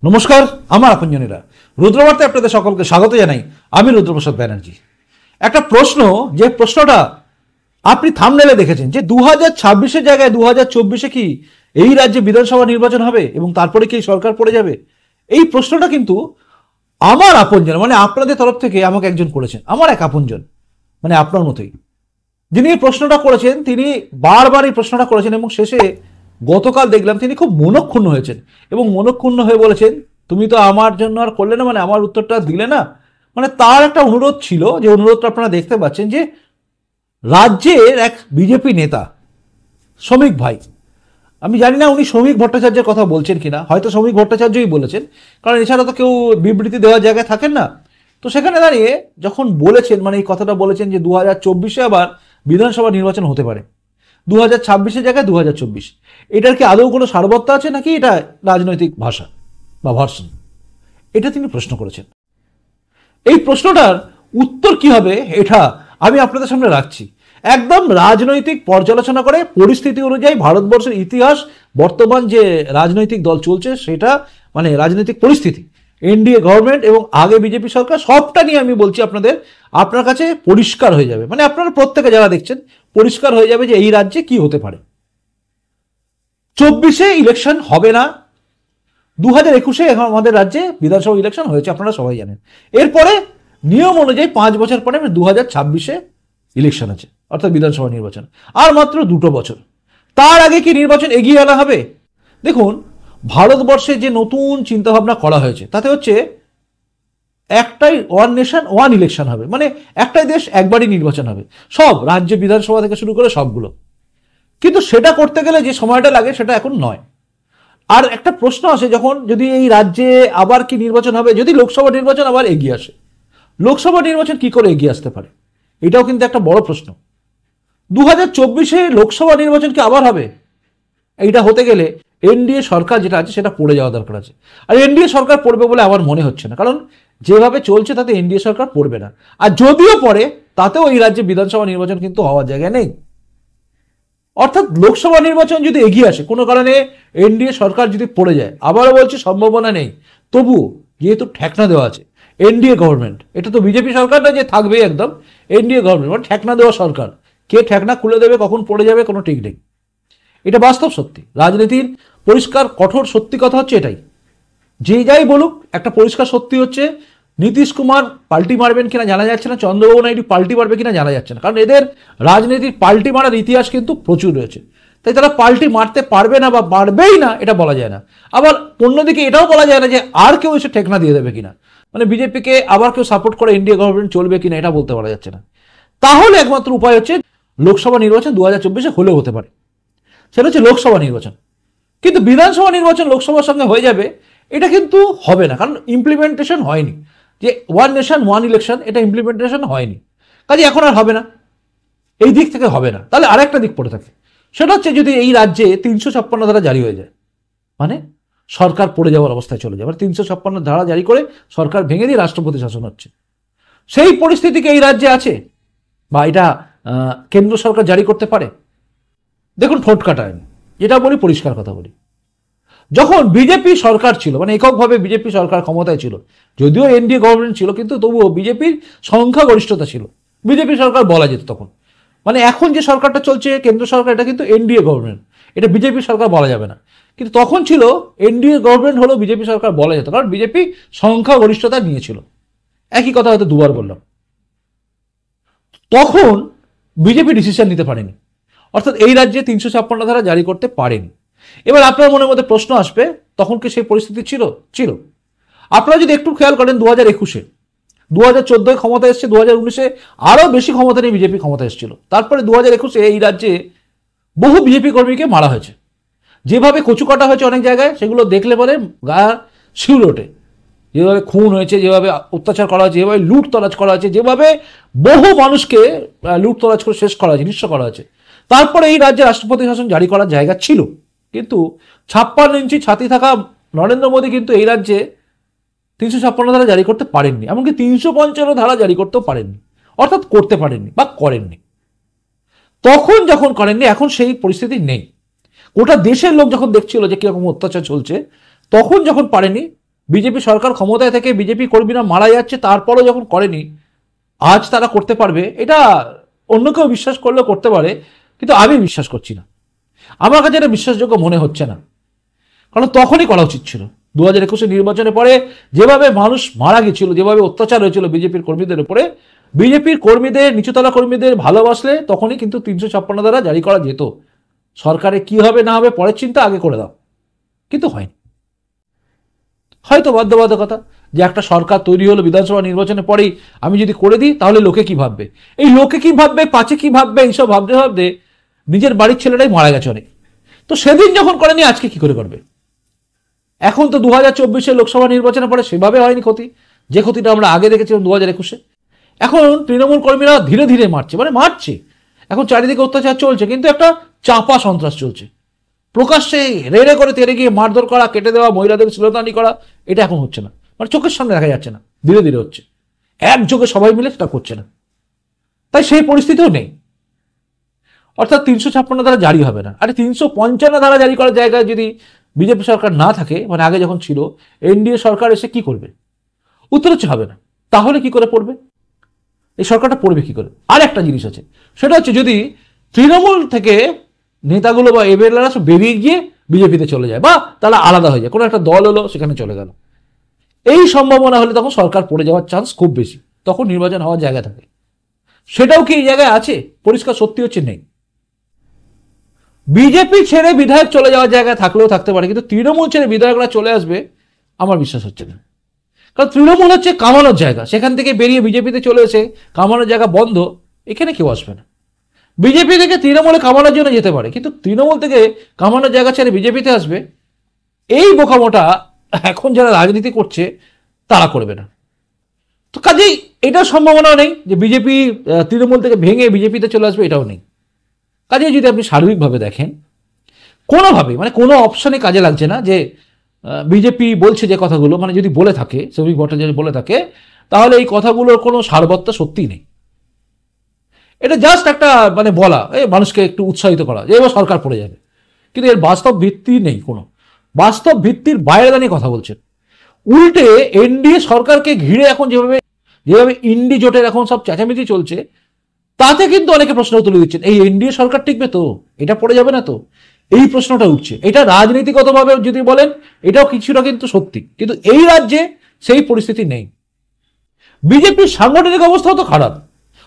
নমস্কার, আমার আপনজনেরা রুদ্রবার্তায় আপনাদের সকলকে স্বাগত জানাই। আমি রুদ্রপ্রসাদ ব্যানার্জি। একটা প্রশ্ন, যে প্রশ্নটা আপনি থাম্বনেলে দেখেছেন, যে 2026-এর জায়গায় 2024-এ কি এই রাজ্যে বিধানসভা নির্বাচন হবে এবং তারপরে কি সরকার পড়ে যাবে? এই প্রশ্নটা কিন্তু আমার আপনজন, মানে আপনাদের তরফ থেকে আমাকে একজন করেছেন, আমার এক আপনজন, মানে আপনার মতোই, যিনি এই প্রশ্নটা করেছেন। তিনি বারবার এই প্রশ্নটা করেছেন এবং শেষে গতকাল দেখলাম তিনি খুব মনক্ষুণ্ণ হয়েছেন এবং মনক্ষুণ্ণ হয়ে বলেছেন, তুমি তো আমার জন্য আর করলে না, মানে আমার উত্তরটা দিলে না। মানে তার একটা অনুরোধ ছিল, যে অনুরোধটা আপনারা দেখতে পাচ্ছেন, যে রাজ্যের এক বিজেপি নেতা শ্রমিক ভাই, আমি জানি না উনি শ্রমিক ভট্টাচার্যের কথা বলছেন কিনা, হয়তো শ্রমিক ভট্টাচার্যই বলেছেন, কারণ এছাড়া তো কেউ বিবৃতি দেওয়ার জায়গায় থাকেন না। তো সেখানে দাঁড়িয়ে যখন বলেছেন, মানে এই কথাটা বলেছেন যে 2024-এ আবার বিধানসভা নির্বাচন হতে পারে, 2026-এর জায়গায় 2024, এটার কি আদৌ কোনো সারবত্তা আছে নাকি এটা রাজনৈতিক ভাষা বা ভার্সন, এটা তিনি প্রশ্ন করেছেন। এই প্রশ্নটার উত্তর কি হবে এটা আমি আপনাদের সামনে রাখছি, একদম রাজনৈতিক পর্যালোচনা করে পরিস্থিতি অনুযায়ী ভারতবর্ষের ইতিহাস, বর্তমান যে রাজনৈতিক দল চলছে সেটা, মানে রাজনৈতিক পরিস্থিতি, এনডিএ গভর্নমেন্ট এবং আগে বিজেপি সরকার, সবটা নিয়ে আমি বলছি আপনাদের। আপনার কাছে পরিষ্কার হয়ে যাবে, মানে আপনারা প্রত্যেকে যারা দেখছেন পরিষ্কার হয়ে যাবে যে এই রাজ্যে কি হতে পারে। 24-এ ইলেকশন হবে না, 2021-এ এখন আমাদের রাজ্যে বিধানসভা ইলেকশন হয়েছে, আপনারা সবাই জানেন। এরপরে নিয়ম অনুযায়ী 5 বছর পরে 2026-এ ইলেকশন আছে, অর্থাৎ বিধানসভা নির্বাচন, আর মাত্র 2 বছর। তার আগে কি নির্বাচন এগিয়ে আনা হবে? দেখুন, ভারতবর্ষে যে নতুন চিন্তাভাবনা করা হয়েছে তাতে হচ্ছে একটাই ওয়ান নেশন ওয়ান ইলেকশন হবে, মানে একটাই দেশ একবারই নির্বাচন হবে, সব রাজ্য বিধানসভা থেকে শুরু করে সবগুলো। কিন্তু সেটা করতে গেলে যে সময়টা লাগে সেটা এখন নয়। আর একটা প্রশ্ন আসে, যখন যদি এই রাজ্যে আবার কি নির্বাচন হবে, যদি লোকসভা নির্বাচন আবার এগিয়ে আসে, লোকসভা নির্বাচন কি করে এগিয়ে আসতে পারে, এটাও কিন্তু একটা বড় প্রশ্ন। 2024-এ লোকসভা নির্বাচন কি আবার হবে? এইটা হতে গেলে এনডিএ সরকার যেটা আছে সেটা পড়ে যাওয়া দরকার আছে, আর এনডিএ সরকার পড়বে বলে আমার মনে হচ্ছে না, কারণ যেভাবে চলছে তাতে এনডিএ সরকার পড়বে না। আর যদিও পড়ে তাতেও এই রাজ্যে বিধানসভা নির্বাচন কিন্তু হওয়ার জায়গায় নেই। অর্থাৎ লোকসভা নির্বাচন যদি এগিয়ে আসে, কোনো কারণে এনডিএ সরকার যদি পড়ে যায়, আবারও বলছি সম্ভাবনা নেই, তবুও যেহেতু ঠেকনা দেওয়া আছে এনডিএ গভর্নমেন্ট, এটা তো বিজেপি সরকার না যে থাকবেই, একদম এনডিএ গভর্নমেন্ট, মানে ঠেকনা দেওয়া সরকার। কে ঠেকনা খুলে দেবে, কখন পড়ে যাবে কোনো ঠিক নেই। এটা বাস্তব সত্যি, রাজনীতির পরিষ্কার কঠোর সত্যি কথা হচ্ছে এটাই। যে যাই বলুক, একটা পরিষ্কার সত্যি হচ্ছে নীতিশ কুমার পাল্টি মারবেন কিনা জানা যাচ্ছে না, চন্দ্রবাবু নাইডু পাল্টি মারবে কিনা জানা যাচ্ছে না, কারণ এদের রাজনীতির পাল্টি মারার ইতিহাস কিন্তু প্রচুর রয়েছে। তাই তারা পাল্টি মারতে পারবে না বা পারবেই না এটা বলা যায় না। আবার অন্যদিকে এটাও বলা যায় না যে আর কেউ এসে ঠেকনা দিয়ে দেবে কিনা, মানে বিজেপিকে আবার কেউ সাপোর্ট করে ইন্ডিয়া গভর্নমেন্ট চলবে কিনা এটা বলতে পারা যাচ্ছে না। তাহলে একমাত্র উপায় হচ্ছে লোকসভা নির্বাচন 2024-এ হলেও হতে পারে, সেটা হচ্ছে লোকসভা নির্বাচন। কিন্তু বিধানসভা নির্বাচন লোকসভার সঙ্গে হয়ে যাবে এটা কিন্তু হবে না, কারণ ইমপ্লিমেন্টেশন হয়নি, যে ওয়ান নেশন ওয়ান ইলেকশন এটা ইমপ্লিমেন্টেশন হয়নি, কাজে এখন আর হবে না, এই দিক থেকে হবে না। তাহলে আরেকটা দিক পড়ে থাকে, সেটা হচ্ছে যদি এই রাজ্যে 356 ধারা জারি হয়ে যায়, মানে সরকার পড়ে যাওয়ার অবস্থায় চলে যায়, মানে 356 ধারা জারি করে সরকার ভেঙে দিয়ে রাষ্ট্রপতি শাসন হচ্ছে, সেই পরিস্থিতি কি এই রাজ্যে আছে, বা এটা কেন্দ্র সরকার জারি করতে পারে? দেখুন, ঠোঁট কাটা আইন, যেটা বলি পরিষ্কার কথা বলি, যখন বিজেপি সরকার ছিল, মানে এককভাবে বিজেপি সরকার ক্ষমতায় ছিল, যদিও এনডিএ গভর্নমেন্ট ছিল কিন্তু তবুও বিজেপির সংখ্যাগরিষ্ঠতা ছিল, বিজেপি সরকার বলা যেত তখন। মানে এখন যে সরকারটা চলছে কেন্দ্র সরকার, এটা কিন্তু এনডিএ গভর্নমেন্ট, এটা বিজেপি সরকার বলা যাবে না। কিন্তু তখন ছিল এনডিএ গভর্নমেন্ট হলেও বিজেপি সরকার বলা যেত, কারণ বিজেপি সংখ্যাগরিষ্ঠতা নিয়েছিল। একই কথা হয়তো দুবার বললাম। তখন বিজেপি ডিসিশন নিতে পারেনি, অর্থাৎ এই রাজ্যে 356 ধারা জারি করতে পারেনি। এবার আপনার মনের মধ্যে প্রশ্ন আসবে, তখন কি সেই পরিস্থিতি ছিল? ছিল। আপনারা যদি একটু খেয়াল করেন, 2021-এ 2014 ক্ষমতা এসছে, 2019-এ আরো বেশি ক্ষমতা নিয়ে বিজেপি ক্ষমতা এসেছিল, তারপরে 2021-এ এই রাজ্যে বহু বিজেপি কর্মীকে মারা হয়েছে, যেভাবে কচু কাটা হয়েছে অনেক জায়গায়, সেগুলো দেখলে পরে গা শিউর ওঠে। যেভাবে খুন হয়েছে, যেভাবে অত্যাচার করা হয়েছে, যেভাবে লুট তরাজ করা হয়েছে, যেভাবে বহু মানুষকে লুট তরাজ করে শেষ করা হয়েছে, নিঃস্ব করা হয়েছে। তারপরে এই রাজ্যে রাষ্ট্রপতি শাসন জারি করার জায়গা ছিল, কিন্তু 56 ইঞ্চি ছাতি থাকা নরেন্দ্র মোদী কিন্তু এই রাজ্যে 356 ধারা জারি করতে পারেননি, এমনকি 355 ধারা জারি করতেও পারেননি, অর্থাৎ করতে পারেননি বা করেননি। তখন যখন করেননি, এখন সেই পরিস্থিতি নেই। গোটা দেশের লোক যখন দেখছিল যে কিরকম অত্যাচার চলছে, তখন যখন পারেনি, বিজেপি সরকার ক্ষমতায় থেকে বিজেপি কর্মীরা মারা যাচ্ছে, তারপরও যখন করেনি, আজ তারা করতে পারবে, এটা অন্য কেউ বিশ্বাস করলেও করতে পারে, কিন্তু আমি বিশ্বাস করছি না। আমার কাছে এটা বিশ্বাসযোগ্য মনে হচ্ছে না, কারণ তখনই করা উচিত ছিল। 2021 নির্বাচনের পরে যেভাবে মানুষ মারা গেছিল, যেভাবে অত্যাচার হয়েছিল বিজেপির কর্মীদের উপরে, বিজেপির কর্মীদের, নিচুতলা কর্মীদের ভালোবাসলে তখনই কিন্তু 356 ধারা জারি করা যেত। সরকারে কি হবে না হবে পরের চিন্তা, আগে করে দাও, কিন্তু হয়নি। হয়তো বাধ্যবাধকতা যে একটা সরকার তৈরি হলো বিধানসভা নির্বাচনের পরেই আমি যদি করে দিই তাহলে লোকে কি ভাববে, এই লোকে কি ভাববে, পাছে কি ভাববে, এইসব ভাবতে ভাবতে নিজের বাড়ির ছেলেরাই মারা গেছে অনেক। তো সেদিন যখন করেনি, আজকে কি করে করবে? এখন তো 2024 লোকসভা নির্বাচনের পরে সেভাবে হয়নি ক্ষতি, যে ক্ষতিটা আমরা আগে দেখেছিলাম 2021। এখন তৃণমূল কর্মীরা ধীরে ধীরে মারছে, মানে মারছে, এখন চারিদিকে অত্যাচার চলছে, কিন্তু একটা চাপা সন্ত্রাস চলছে। প্রকাশ্যে রেড়ে করে তেড়ে গিয়ে মারধর করা, কেটে দেওয়া, মহিলাদের শ্লীলতাহানি করা, এটা এখন হচ্ছে না, মানে চোখের সামনে দেখা যাচ্ছে না, ধীরে ধীরে হচ্ছে। একযোগে সবাই মিলে সেটা করছে না, তাই সেই পরিস্থিতিও নেই। অর্থাৎ 356 ধারা জারি হবে না। আরে 355 ধারা জারি করার জায়গায় যদি বিজেপি সরকার না থাকে, মানে আগে যখন ছিল, এনডিএ সরকার এসে কি করবে? উত্তর হচ্ছে হবে না। তাহলে কি করে পড়বে এই সরকারটা? পড়বে কি করে? আর একটা জিনিস আছে, সেটা হচ্ছে যদি তৃণমূল থেকে নেতাগুলো বা এমএলএরা সব বেরিয়ে গিয়ে বিজেপিতে চলে যায়, বা তারা আলাদা হয়ে যায়, কোনো একটা দল হলো সেখানে চলে গেল, এই সম্ভাবনা হলে তখন সরকার পড়ে যাওয়ার চান্স খুব বেশি, তখন নির্বাচন হওয়ার জায়গা থাকে। সেটাও কি এই জায়গায় আছে? পরিষ্কার সত্যি হচ্ছে নেই। বিজেপি ছেড়ে বিধায়ক চলে যাওয়ার জায়গায় থাকলেও থাকতে পারে, কিন্তু তৃণমূল ছেড়ে বিধায়করা চলে আসবে আমার বিশ্বাস হচ্ছে না। কারণ তৃণমূল হচ্ছে কামানোর জায়গা, সেখান থেকে বেরিয়ে বিজেপিতে চলে এসে কামানোর জায়গা বন্ধ, এখানে কেউ আসবে না। বিজেপি থেকে তৃণমূলে কামানোর জন্য যেতে পারে, কিন্তু তৃণমূল থেকে কামানোর জায়গা ছেড়ে বিজেপিতে আসবে, এই বোকামোটা এখন যারা রাজনীতি করছে তারা করবে না। তো কাজেই এটার সম্ভাবনাও নেই যে বিজেপি তৃণমূল থেকে ভেঙে বিজেপিতে চলে আসবে, এটাও নেই। কাজেই যদি আপনি সার্বিকভাবে দেখেন, কোনোভাবে মানে কোনো অপশনে কাজে লাগছে না যে বিজেপি বলছে যে কথাগুলো, মানে যদি বলে থাকে, শ্রমিক ভট্টাচার্য বলে থাকে, তাহলে এই কথাগুলোর কোনো সারবত্তা সত্যিই নেই। এটা জাস্ট একটা মানে বলা, মানুষকে একটু উৎসাহিত করা যে এবার সরকার পড়ে যাবে, কিন্তু এর বাস্তব ভিত্তি নেই। কোনো বাস্তব ভিত্তির বাইরে দাঁড়িয়ে কথা বলছেন। উল্টে এনডিএ সরকারকে ঘিরে এখন যেভাবে যেভাবে ইন্ডি জোটের এখন সব চেঁচামেচি চলছে, তাতে কিন্তু অনেকে প্রশ্ন তুলে দিচ্ছেন, এই এনডিএ সরকার টিকবে তো, এটা পড়ে যাবে না তো, এই প্রশ্নটা উঠছে। এটা রাজনীতিগতভাবে যদি বলেন এটাও কিছুটা কিন্তু সত্যি, কিন্তু এই রাজ্যে সেই পরিস্থিতি নেই। বিজেপির সাংগঠনিক অবস্থাও তো খারাপ।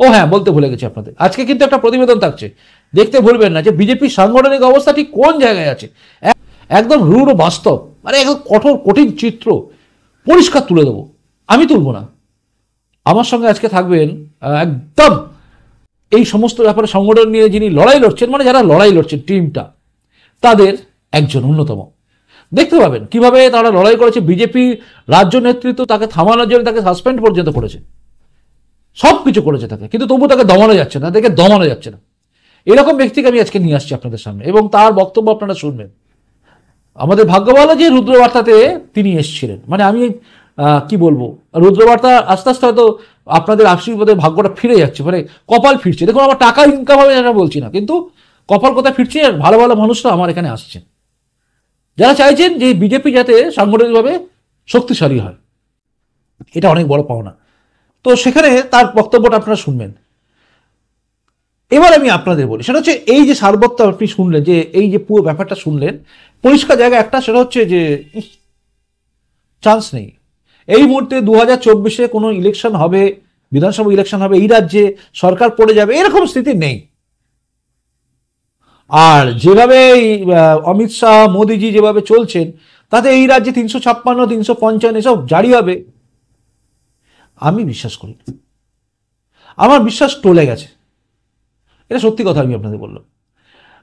ও হ্যাঁ, বলতে ভুলে গেছি আপনাদের, আজকে কিন্তু একটা প্রতিবেদন থাকছে, দেখতে ভুলবেন না যে বিজেপির সাংগঠনিক অবস্থা ঠিক কোন জায়গায় আছে। একদম রূঢ় বাস্তব, মানে একদম কঠোর কঠিন চিত্র পরিষ্কার তুলে দেবো, আমি তুলবো না। আমার সঙ্গে আজকে থাকবেন একদম এই সমস্ত ব্যাপারে সংগঠন নিয়ে যিনি লড়াই লড়ছেন, মানে যারা লড়াই লড়ছেন টিমটা, তাদের একজন অন্যতম। দেখতে পাবেন কিভাবে তারা লড়াই করেছে। বিজেপি রাজ্য নেতৃত্ব তাকে থামানোর জন্য তাকে সাসপেন্ড পর্যন্ত করেছে, সব কিছু করেছে তাকে, কিন্তু তবু তাকে দমানো যাচ্ছে না, তাকে দমানো যাচ্ছে না। এরকম ব্যক্তিকে আমি আজকে নিয়ে আসছি আপনাদের সামনে, এবং তার বক্তব্য আপনারা শুনবেন। আমাদের ভাগ্য ভালো যে রুদ্রবার্তাতে তিনি এসেছিলেন, মানে আমি কি বলবো, রুদ্রবার্তা আস্তে আস্তে হয়তো আপনাদের আশীর্বাদের ভাগ্যটা ফিরে যাচ্ছে, মানে কপাল ফিরছে। দেখুন, আমার টাকা ইনকাম হবে সেটা বলছি না, কিন্তু কপাল কোথায় ফিরছে, আর ভালো ভালো মানুষরা আমার এখানে আসছেন, যারা চাইছেন যে বিজেপি যাতে সাংগঠনিকভাবে শক্তিশালী হয়। এটা অনেক বড় পাওনা। তো সেখানে তার বক্তব্যটা আপনারা শুনবেন। এবার আমি আপনাদের বলি, সেটা হচ্ছে এই যে সারবত্য আপনি শুনলেন, যে এই যে পুরো ব্যাপারটা শুনলেন, পরিষ্কার জায়গা একটা, সেটা হচ্ছে যে চান্স নেই এই মুহূর্তে 2024 কোনো ইলেকশন হবে, বিধানসভা ইলেকশন হবে, এই রাজ্যে সরকার পড়ে যাবে, এরকম স্থিতি নেই। আর যেভাবে অমিত শাহ মোদিজি যেভাবে চলছেন, তাতে এই রাজ্যে 356, 355 এসব জারি হবে, আমি বিশ্বাস করি। আমার বিশ্বাস টলে গেছে, এটা সত্যি কথা আমি আপনাদের বললাম।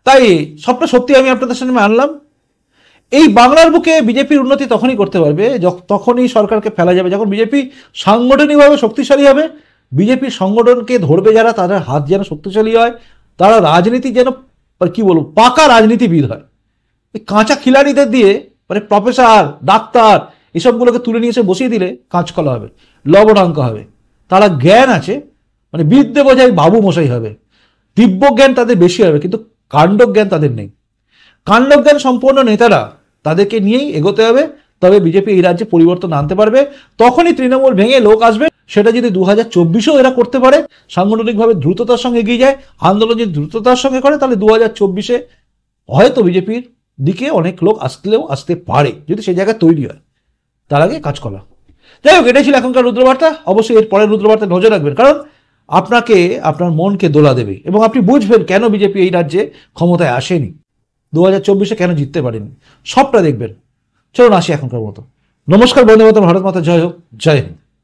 তাই সবটা সত্যি আমি আপনাদের সামনে আনলাম। এই বাংলার বুকে বিজেপির উন্নতি তখনই করতে পারবে, তখনই সরকারকে ফেলা যাবে যখন বিজেপি সাংগঠনিকভাবে শক্তিশালী হবে। বিজেপির সংগঠনকে ধরবে যারা, তাদের হাত যেন শক্তিশালী হয়, তারা রাজনীতি যেন কি বলবো পাকা রাজনীতিবিদ হয়। কাঁচা খিলাড়িদের দিয়ে, মানে প্রফেসর, ডাক্তার এসবগুলোকে তুলে নিয়ে এসে বসিয়ে দিলে কাঁচকলা হবে, লবণাঙ্ক হবে। তারা জ্ঞান আছে, মানে বিদ্যে বোঝাই বাবু মশাই হবে, দিব্য জ্ঞান তাদের বেশি হবে, কিন্তু কাণ্ডজ্ঞান তাদের নেই। কাণ্ডজ্ঞান সম্পন্ন নেতারা, তাদেরকে নিয়েই এগোতে হবে, তবে বিজেপি এই রাজ্যে পরিবর্তন আনতে পারবে। তখনই তৃণমূল ভেঙে লোক আসবে। সেটা যদি 2024-এও এরা করতে পারে, সাংগঠনিকভাবে দ্রুততার সঙ্গে এগিয়ে যায়, আন্দোলন যদি দ্রুততার সঙ্গে করে, তাহলে 2024-এ হয়তো বিজেপির দিকে অনেক লোক আসতে পারে, যদি সেই জায়গায় তৈরি হয়। তার আগে কাজ করা। যাই হোক, এটাই ছিল এখনকার রুদ্রবার্তা। অবশ্যই এর পরের রুদ্রবার্তা নজর রাখবেন, কারণ আপনাকে আপনার মনকে দোলা দেবে এবং আপনি বুঝবেন কেন বিজেপি এই রাজ্যে ক্ষমতায় আসেনি, 2024-এ কেন জিততে পারেনি, সবটা দেখবেন। চলুন আসি এখনকার মতো। নমস্কার, বন্দে মাতরম, ভারত মাতা জয় হোক, জয় হিন্দ।